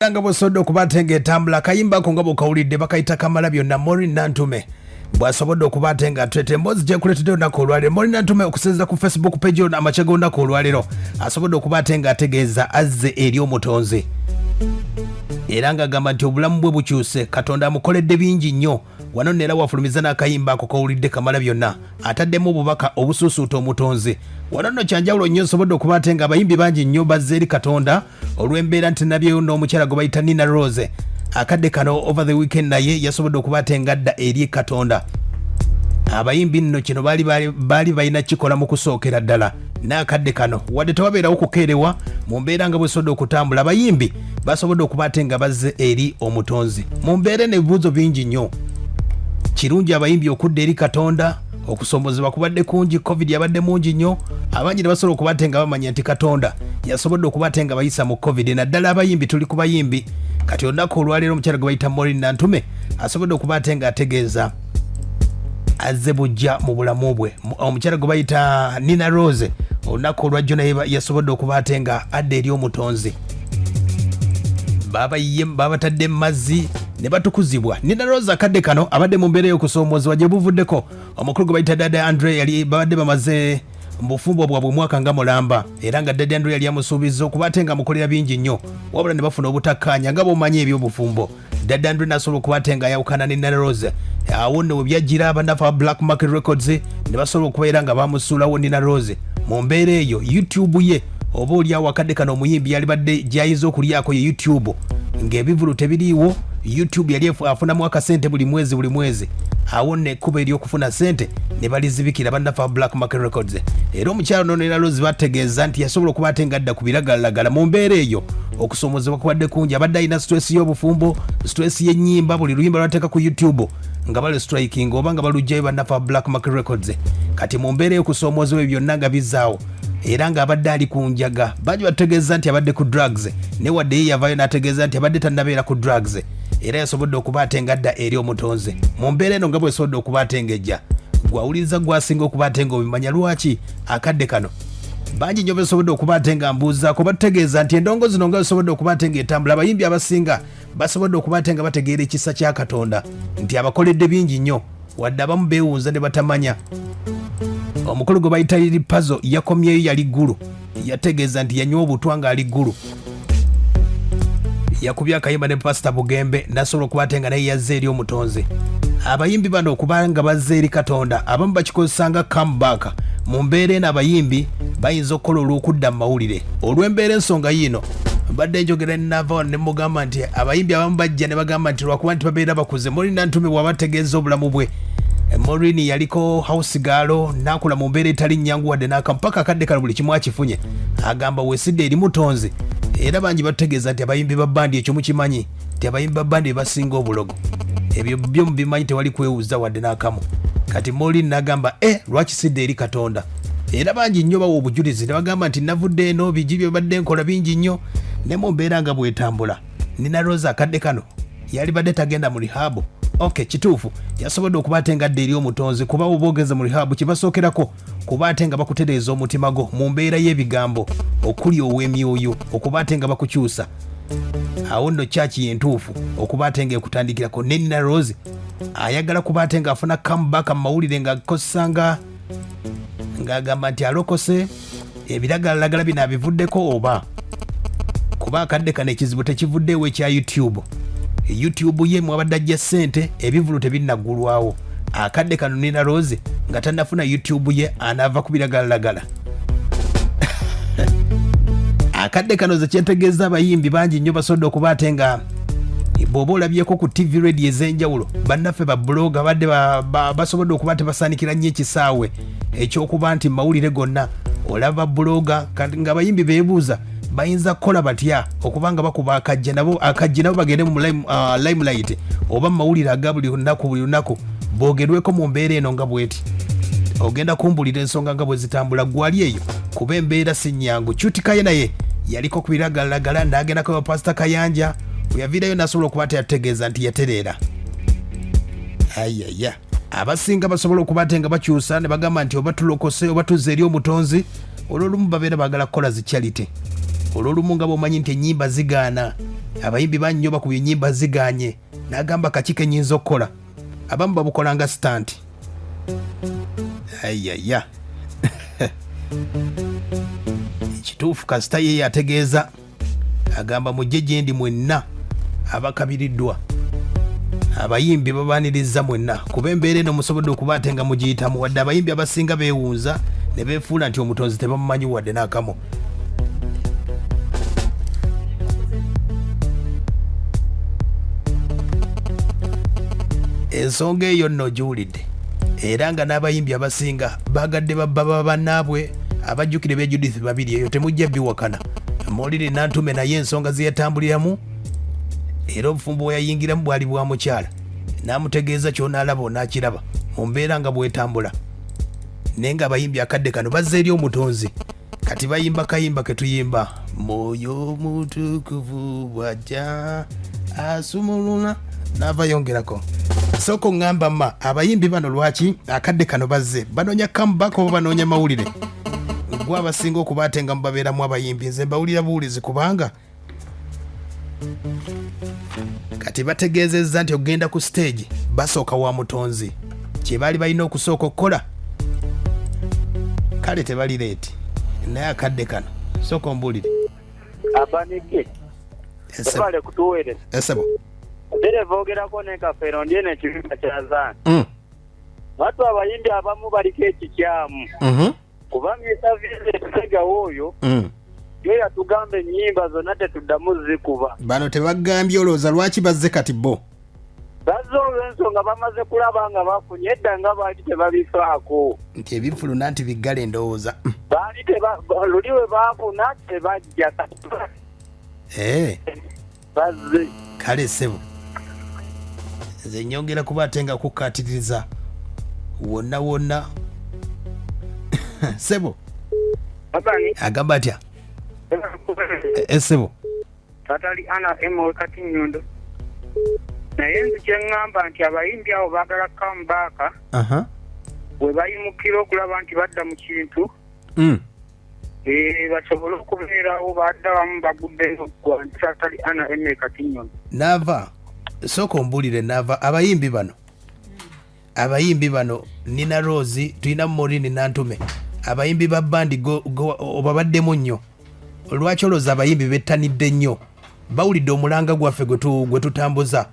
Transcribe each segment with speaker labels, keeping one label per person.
Speaker 1: Nanga bosodo okubatenga etambula kayimba ko ngabo kawulidde bakayita kamala byonna Maureen Nantume bwasobodde okubatenga twete mbozi je kuletedde olunaku olwaliro. Maureen Nantume okusinziira ku Facebook page on amache g'olunaku olwaliro asobodde okubatenga ategeeza azze eri omutonzi era ng'agamba nti obulamu bwe bukyuse Katonda amukoledde bingi nnyo. Wano neera wafulumiza n'akayimba ako kawulidde kamala byonna ataddemu obubaka obusuusuuta omutonzi. Wano nno kyanjawulo nnyo nsobodde okubatenga abayimbi bangi nnyo bazze eri Katonda olw'embeera nti nabyeyo n'omukyala gwe bayita Nina Roz akadde kano over the weekend naye yasobodde okubatenga adda eri Katonda. Abayimbi nno kino baali balina kikola mu kusookera ddala n'akadde kano wadde tewabeerawo kukeerewa mu mbeera nga bwesobodde okutambula abayimbi basobodde okubatenga bazze eri omutonzi mu mbeera n'ebibuuzo bingi nnyo. Kirungi abayimbi okudda eri Katonda okusombozebwa kubadde kungi, covid yabadde mungi nnyo, abangi ne basobola okubatenga bamanya nti Katonda yasobodde okubatenga bayisa mu covid. Naddala abayimbi tuli ku bayimbi kati olunaku olwaleero omukyala gwe bayita Maureen Nantume asobodde okubatenga ategeeza azze bujja mu bulamu bwe. Omukyala gwe bayita Nina Roz olunaku olwajjo naye yasobodde okubatenga adda eri omutonzi babatadde mu mazzi ne batukuzibwa. Nina Roz akadde kano abadde mu mbeera y'okusoomozebwa gye buvuddeko omukulu gwe bayita Dada Andre yali babadde bamaze mu bufumbo bwabwe mwaka nga mulamba era nga Dada Andre yali amusuubiza okubatenga amukolera bingi nnyo wabula ne bafuna obutakkaanya nga bw'omanyi eby'obufumbo. Dada Andre n'asobola okubatenga ayawukana ne Nina Roz awo nno bwe byajjira abannafu aba Black Market Records ne basobola okubeera nga bamusuulawo Nina Roz mu mbeera eyo. YouTube ye oba oliawo akadde kano omuyimbi yali badde gy'ayinza okulyako ye YouTube ng'ebivulu tebiriiwo. YouTube yali afunamu akasente buli mwezi awo ne kuba ery'okufuna sente ne balizibikira bannafa Black Market Records. Era omukyalo no Nina Roz bategeeza nti yasobola okubatenga adda ku biragalalagala mu mbeera eyo okusoomozebwa kubadde kungi. Abadde alina stress y'obufumbo, stress y'ennyimba, buli luyimba lwateeka ku YouTube nga bali striking oba nga balugjayo bannafa Black Market Records. Kati mu mbeera y'okusoomozebwa ebyo byonna nga bizaawo era ng'abadde ali ku njaga bangi bategeeza nti abadde ku drugs ne wadde ye yavaayo n'ategeeza nti abadde tannabeera ku drugs era yasobodde okubatenga adda eri omutonzi mu mbeera eno nga bwesobodde okubatengejja. Gwawuliriza gwasinga okubatenga obimanya lwaki akadde kano bangi nnyo besobodde okubatenga mbuuzaako bategeeza nti endongo zino nga besobodde okubatenga etambula abayimbi abasinga basobodde okubatenga bategeera ekisa kya Katonda nti abakoledde bingi nnyo wadde abamu beewunza ne batamanya. Omukulu gwe bayita Pazo yakomyeyo yali ggulu yategeeza nti yanywa obutwa nga ali ggulu yakubya akayimba ne Pastor Bugembe nasobola okubatenga naye yazze eri omutonzi. Abayimbi bano okubanga bazze eri Katonda abamu bakikozesanga comeback mu mbeera eno abayimbi bayinza okukola olw'okudda mu mawulire olw'embeera ensonga yino badde njogera nava ne mugamba nti abayimbi abamu bajja ne bagamba nti lwakuba nti babeera bakuze. Maureen Nantume bw'abategeeza obulamu bwe Maureen yaliko house gaalo nakula mu mbeera etali nnyangu wadde n'akampaka akadde kano buli kimu akifunye agamba weesidde eri mutonzi. Era bangi bategeeza nti abayimbi ba bandi ekyo mukimanyi nti abayimbi ba bandi basinga obulogo ebyo byo mubimanyi tewali kwewuuza wadde n'akamu. Kati Maureen n'agamba lwaki sidde eri Katonda era bangi nnyo bawa obujulizi ne bagamba nti navudde eno bigi bye badde nkola bingi nnyo ne mu mbeera nga bwetambula. Nina Roz akadde kano yali badde tagenda mu rehab. Okay, kituufu yasobodde okubatenga adda eri omutonzi kuba obogeze mu rehab kibasookerako kubatenga bakutereeza omutima go mu mbeera y'ebigambo okuli ow'emyoyo okubatenga bakukyusa. Awo nno kyaki yentuufu okubatenga ekutandikirako. Nina Roz ayagala kubatenga afuna comeback mu mawulire ng'akozesanga ng'agamba nti alokose ebiragalalagala bino abivuddeko oba kuba akadde kano ekizibu tekivuddeewo ekya YouTube ye mwabadde ajja ssente ebivulu tebinnaggulwawo. Akadde kano Nina Roz nga tannafuna YouTube ye anaava ku biragalalagala. Akadde kano ze kyetegeeza abayimbi bangi nnyo basobodde okubatenga bw'oba olabyeko ku TV radio ez'enjawulo bannaffe ba blogger badde basobodde okuba tebasaanikira nnyo ekisaawe ekyokuba nti mawulire gonna olaba blogger nga abayimbi beebuuza bayinza kukola batya okubanga bakuba akajja nabo bagende mu limelight oba mawulire aga buli lunaku boogerweko mu mbeera eno nga bweti. Ogenda kumbulira ensonga nga bwe zitambula gwali eyo kuba embeera si nnyangu. Kyutikaye naye yaliko ku biragalalagala n'agendako Pastor Kayanja weyaviirayo n'asobola okuba teyategeeza nti yatereera. Ayaya abasinga basobola okubatenga bakyusa ne bagamba nti oba tulokose oba tuzze eri omutonzi olw'olumu babeera baagala kukola zi charity olw'olumu nga bw'omanyi nti ennyimba zigaana abayimbi bannyoba ku nnyimba ziganye n'agamba kakike nnyinza okukola abamu babukola nga stanti ayaya ekituufu kasita ye yategeeza agamba mujje gyendi mwenna abakabiriddwa abayimbi babaaniriza mwenna kuba embeera eno musobodde okuba ate nga mugiyitamu wadde abayimbi abasinga beewuunza ne beefuula nti omutonzi tebamumanyi wadde n'akamu. Ensonga eyo nno giwulidde era nga n'abayimbi abasinga bagadde babba bannaabwe abajjukire be Judith babiri eyo temujja biwakana. Maureen Nantume naye ensonga ze yatambuliramu era obufumbo bwe yayingiramu bwali bwa mukyala n'amutegeeza ky'onaalaba onaakiraba mu mbeera nga bwetambula naye nga abayimbi akadde kano bazza eri omutonzi kati bayimba kayimba ke tuyimba mwoyo mutukuvu bwajja asumulula n'ava yongerako. Soko ngamba ma abayimbi bano lwaki akadde kano bazze banoonya comeback oba banoonya mawulire gwe abasinga okuba ate nga mubabeeramu abayimbi nze mbawulira buwulizi kubanga kati bategeezezza nti okugenda ku stage basooka wa mutonzi kye baali balina okusooka okukola kale tebali leeti naye akadde kano sooka ombuulire
Speaker 2: abanike ebale kutuweereza
Speaker 1: esebo
Speaker 2: dereva ogerako nekafeero ndiye nekibiba kyazana watu abayimbi abamu baliko ekikyamu kuba myesaviretegawo oyo yo yatugamba ennyimba zonna tetuddamu zikuba
Speaker 1: bano tebagambye olowooza lwaki bazze kati bo
Speaker 2: bazze olw'ensonga bamaze kulaba nga bafunye edda nga baali tebabifaako
Speaker 1: nti ebifuluna nti biggale endowooza
Speaker 2: baali luli we baafuna tebajja bazze
Speaker 1: kale sebo nze nyongera kuba ate nga kukkaatiriza wonna wonna sebo agamba atya esebo
Speaker 2: tatali ana emo kati nyondo naye nzi kyeŋŋamba nti abayimbi abo baagala kambaaka bwe bayimukira okulaba nti badda mu kintu basobole okubeerawo badda wamu baguddeyo gwa nti tatali ana emo kati nyondo
Speaker 1: naava sooka ombuulire naava abayimbi bano Nina Roz tulinamu Maureen Nantume abayimbi ba bandi obabaddemu nnyo lwaki olowooza abayimbi bettanidde nnyo bawulidde omulanga gwaffe gwe tutambuza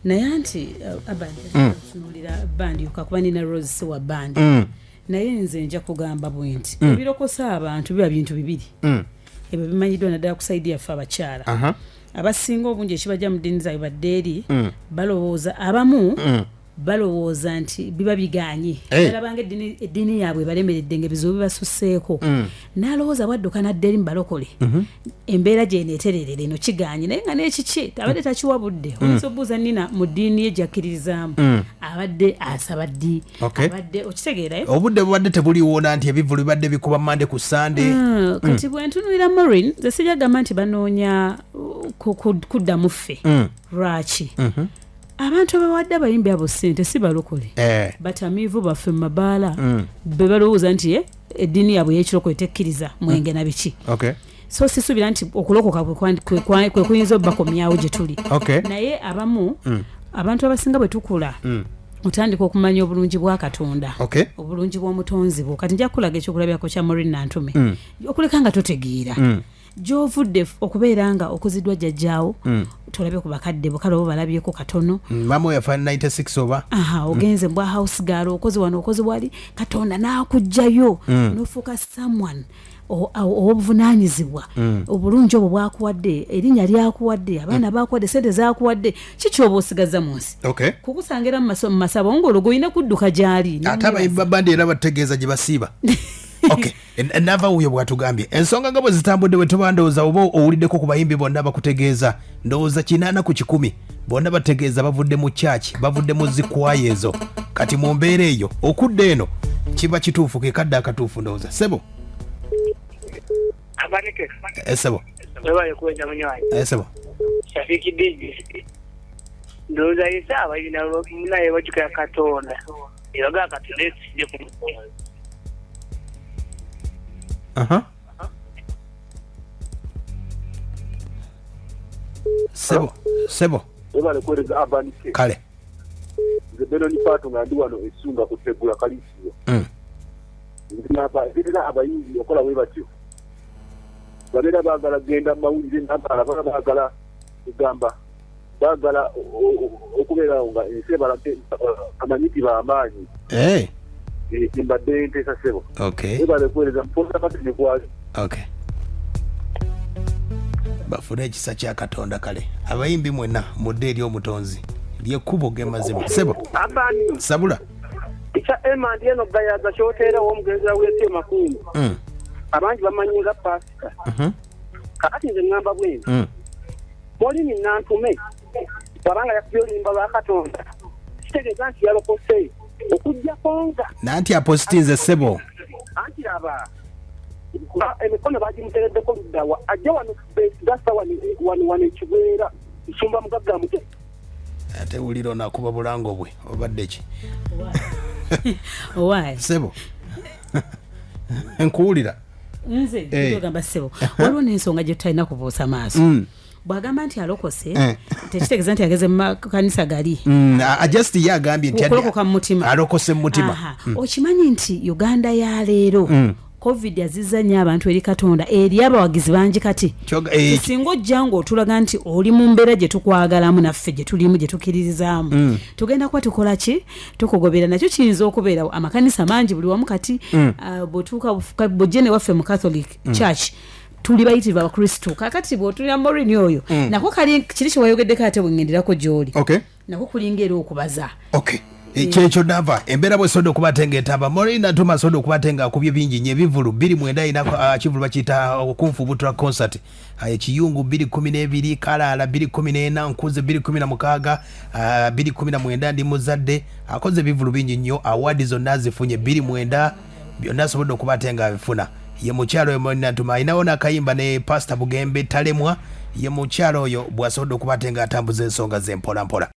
Speaker 3: naye anti tunuulira bandi okakuba Nina Roz si wa bandi naye nze nja kugamba bwe nti ebirokosa abantu biba bintu bibiri ebyo bimanyiddwa naddala ku saidi yaffe abakyala abasinga obungi ekibajja mu ddiini zaabwe badde eri balowooza abamu balowooza nti biba biganye balabanga eddiini yaabwe balemeredde ng'ebizibu bibasusseeko n'alowooza bwadduka nadde eri mu balokole embeera gyeneetererera eno kiganye naye nga n'ekiki abadde takiwabudde oyinza obuuza Nina mu ddiini ye gy'akkiririzaamu abadde asaba ddi abadde okitegeerayo
Speaker 1: obudde bubadde tebuliwona nti ebivulu bibadde bikuba mande ku sande
Speaker 3: kati bwe ntunuulira Maureen nze sijagamba nti banoonya kuddamu ffe lwaki abantu abawadde abayimbi abo ssente si balokole batamiivu baffe mu mabaala be balowooza nti eddiini yaabwe y'ekirokole tekkiriza mwenge na biki so sisuubira nti okulokoka kwe kuyinza obbakomyawo gye tuli naye abamu abantu abasinga bwe tukula otandika okumanya obulungi bwa Katonda obulungi bw'omutonzi bwo kati nja kukulaga ekyokulabirako kya Maureen Nantume okuleka nga totegeera gy'ovudde okubeera nga okuziddwa jjajjaawo tolabe ku bakadde bo kale obo balabyeko katono
Speaker 1: mama yafa 96 oba
Speaker 3: ogenze mbwa house girl okozi wano okozi wali Katonda n'akugjayo n'ofuuka someone obuvunaanyizibwa obulungi obwo bwakuwadde erinnya lyakuwadde abaana bakuwadde sente zakuwadde kikyoba osigaza mu nsi kukusangira mu masabo ng'olwo olina kudduka gy'ali
Speaker 1: ate abayimbi babandi era bategeeza gye basiiba nava wuyo bwatugambye ensonga nga bwe zitambudde bwe tuba ndowooza oba owuliddeko ku bayimbi bonna bakutegeeza ndowooza 8 ku 100 bonna bategeeza bavudde mu kyaki bavudde mu zikwaya ezo kati mu mbeera eyo okudda eno kiba kituufu ke kadde akatuufu ndowooza sebo esebo esebo
Speaker 2: Shafiki Digi ndowooza yisaaba yina munaye wajjukira Katonda ebaga Katonda ekisijje ku mukozi
Speaker 1: Sebo.
Speaker 4: Ebale kwereza abanike.
Speaker 1: Kale.
Speaker 4: Zebero ni patu ngandi wano esunga kutegula kalisiyo. Ndinaba abayimbi okola webatyo. Babera bagala genda mawulire nabala bagala kugamba. Bagala okubeera nga ensebala amanyiti b'amaanyi. Mbadde nteesa Sebo. Ebale kwereza mpoza katene kwali.
Speaker 1: Bafune ekisa kya Katonda kale. Abayimbi mwena mudde eri omutonzi. Lyekkubo gemazima. Sebo.
Speaker 2: Abani.
Speaker 1: Sabula.
Speaker 2: Icha ema ndieno gayaga kyotera w'omugenzi w'ese makulu. Abangi bamanyinga pasika. Kakati nze ngamba bwino. Maureen Nantume. Baranga yakubyolimba ba Katonda. Kitegeeza nti yalokose okujja konga.
Speaker 1: Nanti apostinze Sebo.
Speaker 2: Anti aba. Emikono bagimutereddeko luddawa ajja wano gasa wano ekibeera nsumba mugagga mute
Speaker 1: ate wulira onakuba bulango bwe obadde ki Sebo nkuwulira
Speaker 3: nze tugamba Sebo waliwo n'ensonga gye tutalina kubuusa maaso bw'agamba nti alokose tekitegeeza nti ageze mu kanisa gali
Speaker 1: just ye agambye nti alokose mu mutima
Speaker 3: okimanyi nti Uganda ya leero COVID yazizza nnyo abantu eri Katonda eri abawagizi bangi kati singa ojja ng'otulaga nti oli mu mbeera gye tukwagalamu naffe gye tulimu gye tukkirizaamu tugenda kuba tukola ki tukugobera nakyo kiyinza okubeera amakanisa mangi buli wamu kati bw'otuuka bojjene waffe mu Catholic Church tuli bayitibwa abakristo kakati bw'otulira Maureen oyo nako kiri kye wayogeddeko ate bwengenderako gy'oli nako kulinga era okubaza
Speaker 1: kyekyo nava embeera bwesobodde okubatenga etaba Maureen Nantume asobodde okubatenga akubye bingi nnyo ebivulu 29 ina kivulu bakiyita okunfubutura concert ekiyungu 2012 kalaala 2014 nkuze 2016 2019 ndi muzadde akoze ebivulu bingi nnyo awadi zonna azifunye 29 byonna asobodde okubatenga abifuna ye mukyalo oyo Maureen Nantume ayinawo n'akayimba ne Pastor Bugembe talemwa ye mukyalo oyo bw'asobodde okubatenga atambuza ensonga z'empolampola